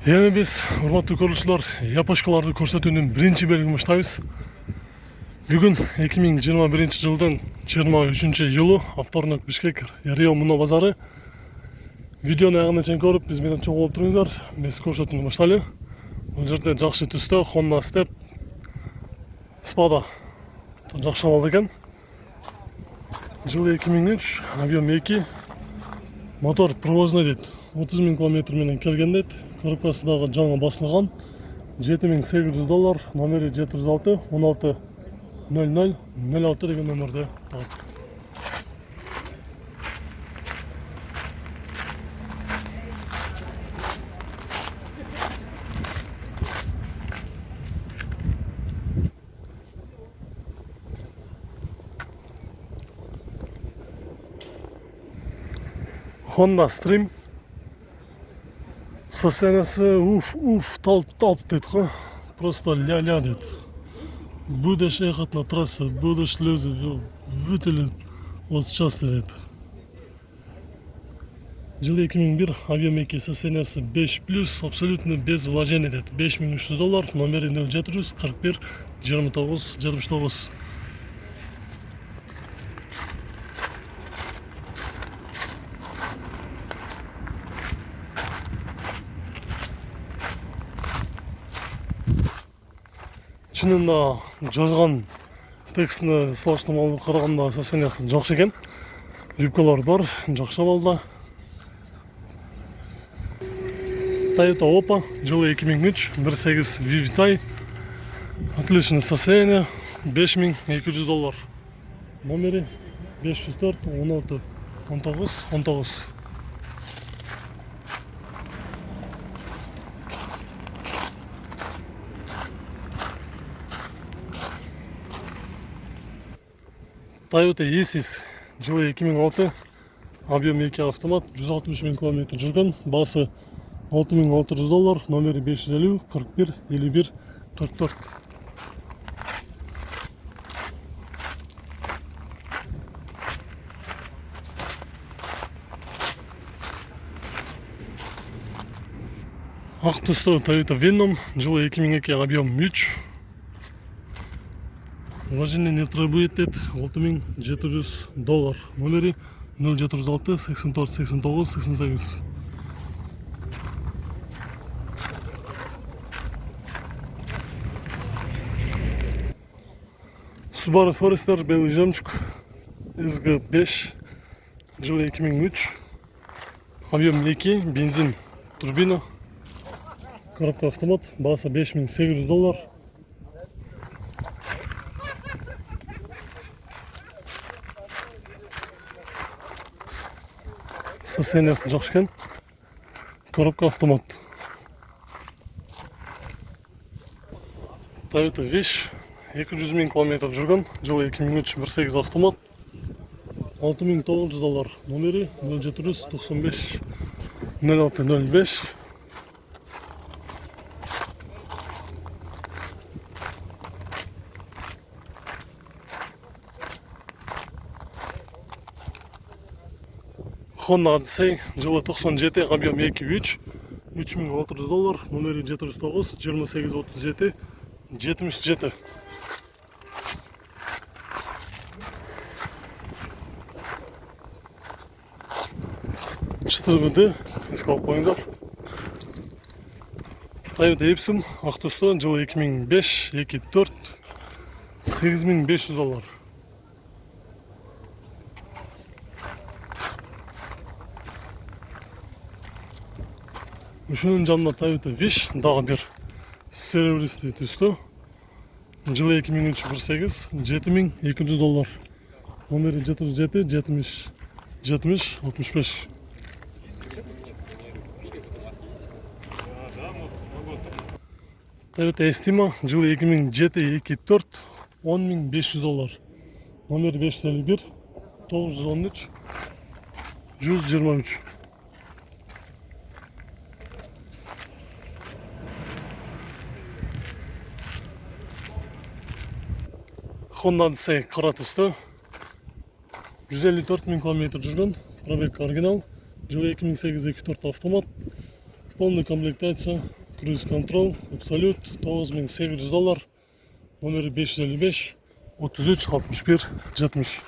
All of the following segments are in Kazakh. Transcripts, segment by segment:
Эми биз урматтуу көрүүчүлөр япошкаларды көрсөтүүнүн биринчи бөлүгүн баштайбыз. Бүгүн 2021 жылдын 23-июлу авторунок Бишкек Рио Муно базары. Видеону аягына чейин көрүп биз менен чогуу болуп туруңуздар. Биз көрсөтүүнү баштайлы. Бул жерде жакшы түстө Honda Step Spada жакшы абалда экен. Жылы 2003, объем 2, мотор провозной дейт. 30 000 км менен келген дейт. Коробкасы дагы жаңы басылган. $7800, номери 706 16 00 06 деген номерде турат. Honda Stream. Состояниясы талп дейт го. Просто ля-ля дейт. Будешь ехать на трассе, будешь шлюзы вытелит от счастья дейт. Жылы 2001, объем 2, состояниясы 5+, абсолютно без вложений дейт. $5300, номери 0741 29 79. Чынында жазган текстине салыштырмалуу караганда состояниясы жакшы экен. Юбкалар бар, жакшы абалда. Toyota Oppa, жылы 2003, 1.8 VVTi. Отличное состояние, $5200. Номери 504 16 19 19. Toyota Isis, жылы 2006, объем 2 автомат, 160 000 км жүргөн, басы $6600, номери 550 41 51 44. Ак түстө Toyota Venom, жылы 2002, объем 3. Вложение не требует дейт, $6700, номери 0706 84 89 88. Subaru Forester белый жемчуг SG5, жылы 2003, объем 2, бензин, турбина, коробка автомат, баса $5800. Состояниясы жакшы экен. Коробка автомат. Toyota Wish, 200 000 км жүргөн, жылы 2003, 1.8 автомат, $6900, номери 0795 06 05. Honda Odyssey, жылы 97, объем 2.3, $3600, номери 709 28 37 77. Чытырбыды эске алып коюңуздар. Toyota Epson, ак түстө, жылы 2005, 2.4, $8500. Ушунун жанында Toyota Wish, дагы бир серебристый түстө, жылы 2003, 1.8, $7200, номери 707 70 70 65. Toyota Estima, жылы 2007, 2.4, $10500, номери 551 913 123. Honda Odyssey кара түстө, 154 000 км жүргөн, пробег оригинал, жылы 2008 2.4 автомат, Полный комплектация, круиз-контрол, абсолют, $9800, номері 555 33 61 70.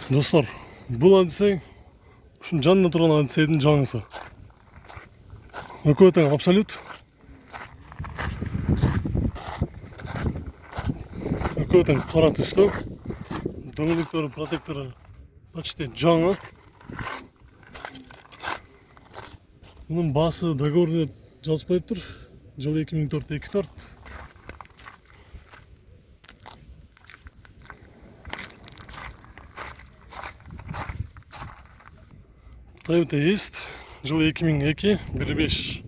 Достар, бұл Одиссей үшін жанында тұрған Одиссейдің жаңысы. Өкөтен абсолют. Өкөтен қара түсті. Дөңгелектері, протекторы почти жаңа. Бұның басы договор деп жазып қойып тұр. Жылы 2004-24. Toyota есть. Жылы 2002, 1.5.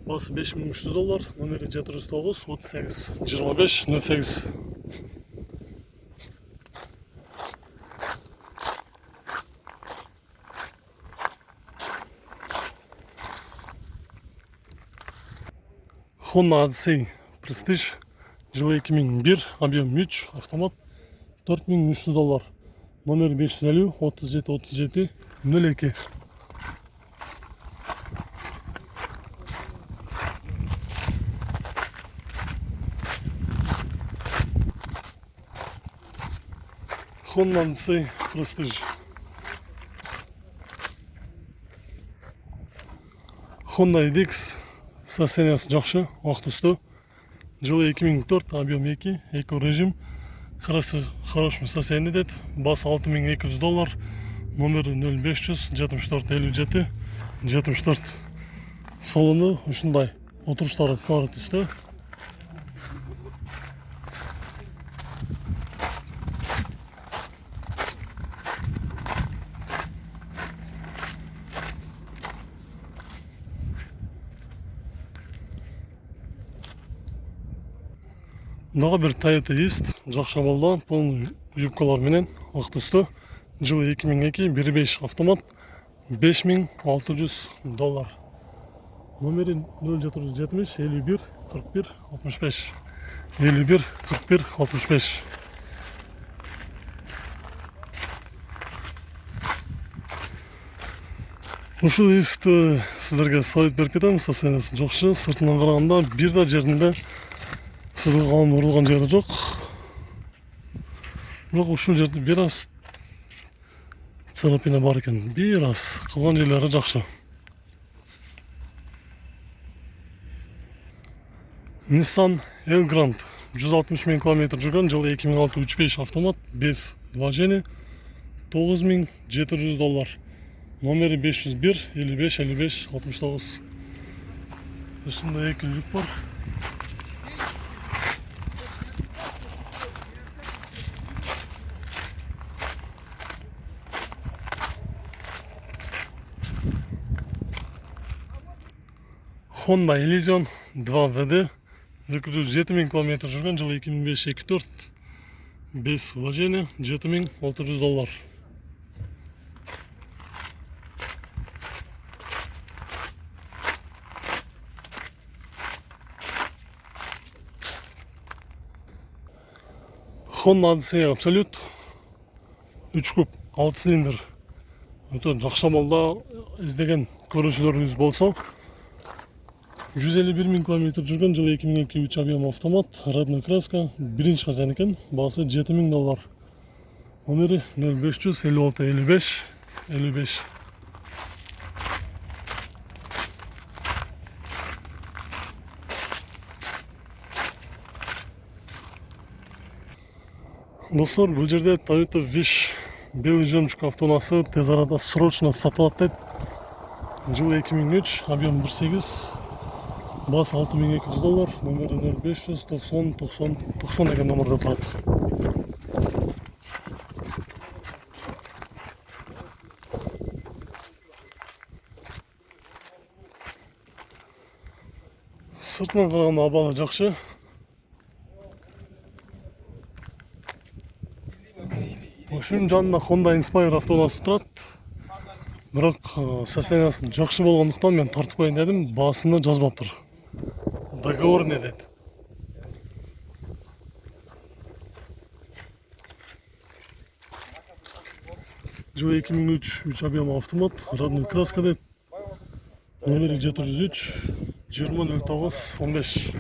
Басы $5300, номері 709 38 25 08. Honda Odyssey Prestige, жылы 2001, объем 3, автомат, $4300, номері 550 37 37 02. Honda Odyssey Prestige. Honda EDX состояниясы жақсы, уақыт үсті. Жылы 2004, объем 2, эко режим. Хорошем состоянии деді. Басы $6200, номері 0500 74 57 74. Салоны үшіндай. Отырыштары сары түсті. Дағы бір Toyota есть, жақша балда, полный юбкалар менен, уақыт үсті. Жылы 2002, 1.5 автомат, $5600. Номері 0770 51 41 65. 51 41 65. Ушыл есті сіздерге совет беріп кетемін, состояниясы жақсы, сыртынан қарағанда бір да жерінде сызылған, ұрылған жері жоқ. Бірақ ушыл жерде біраз царапина бар екен, біраз қалған жерлері жақсы. Nissan Elgrand 160 000 км жүрген, жылы 2006 3.5 автомат, без вложения, $9700, номері 501 55 55 69. Үстінде екі люк бар. Honda Elysion 2 VD 207 000 км жүрген, жылы 2005-24, без вложения, $7600. Honda Odyssey Absolute 3 куб 6 цилиндр. Өте жақша балда іздеген көрушілеріңіз болса, 151 000 км жүрген, жылы 2002 3 объем автомат, родной краска, бірінші хозяин екен, басы $7000. Номері 0500 56 55 55. Достар, бұл жерде Toyota Wish белый жемчуг автонасы тез арада срочно сатылады деп. Жылы 2003, объем 1.8, бас $6200, номері 0500 90 90 90 деген номерде тұрады. Сыртынан қарағанда абалы жақсы. Ошым жанында Honda Inspire автонасы тұрады. Бірақ состояниясы жақсы болғандықтан мен тартып қойын дедім, басында жазбап тұр. Договор не деді. Joe 2003 3 объем автомат, родной краскада, номері 703 2009 15.